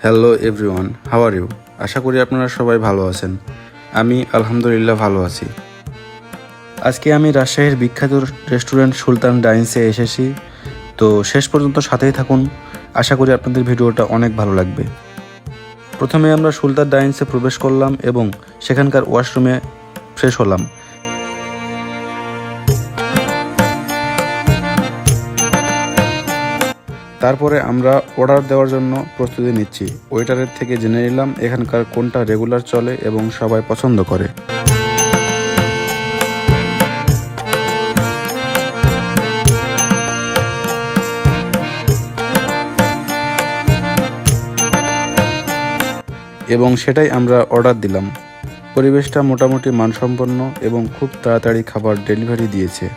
Hello everyone, how are you? আশা করি আপনারা সবাই ভালো আছেন। আমি আলহামদুলিল্লাহ ভালো আছি। আজকে আমি রাজশাহীর বিখ্যাত রেস্টুরেন্ট সুলতান ডাইন্সে এসেছি। তো শেষ পর্যন্ত সাথেই থাকুন, আশা করি আপনাদের ভিডিওটা অনেক ভালো লাগবে। প্রথমে আমরা সুলতান ডাইন্সে প্রবেশ করলাম এবং সেখানকার ওয়াশরুমে ফ্রেশ হলাম। তারপরে আমরা অর্ডার দেওয়ার জন্য প্রস্তুতি নিচ্ছি। ওয়েটারের থেকে জেনে নিলাম এখানকার কোনটা রেগুলার চলে এবং সবাই পছন্দ করে। এবং সেটাই আমরা অর্ডার দিলাম। পরিবেশটা মোটামুটি মানসম্পন্ন এবং খুব তাড়াতাড়ি খাবার ডেলিভারি দিয়েছে।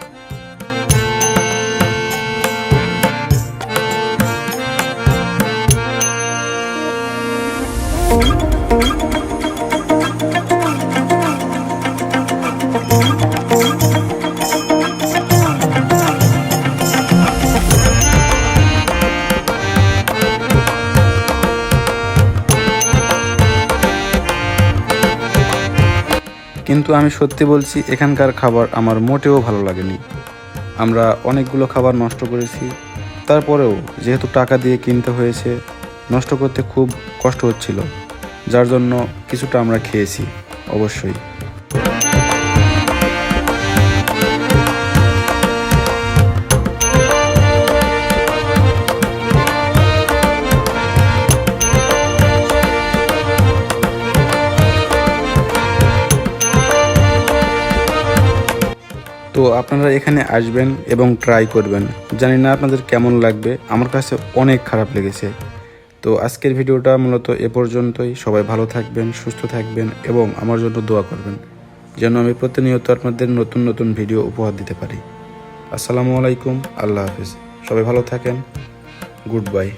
কিন্তু আমি সত্যি বলছি, এখানকার খাবার আমার মোটেও ভালো লাগেনি। আমরা অনেকগুলো খাবার নষ্ট করেছি, তারপরেও যেহেতু টাকা দিয়ে কিনতে হয়েছে, নষ্ট করতে খুব কষ্ট হচ্ছিল, যার জন্য কিছুটা আমরা খেয়েছি অবশ্যই। তো আপনারা এখানে আসবেন এবং ট্রাই করবেন। জানি না আপনাদের কেমন লাগবে, আমার কাছে অনেক খারাপ লেগেছে। তো আজকের ভিডিওটা মূলত এ পর্যন্তই। সবাই ভালো থাকবেন, সুস্থ থাকবেন এবং আমার জন্য দোয়া করবেন যেন আমি প্রতিনিয়ত আপনাদের নতুন নতুন ভিডিও উপহার দিতে পারি। আসসালামু আলাইকুম, আল্লাহ হাফিজ। সবাই ভালো থাকেন, গুড বাই।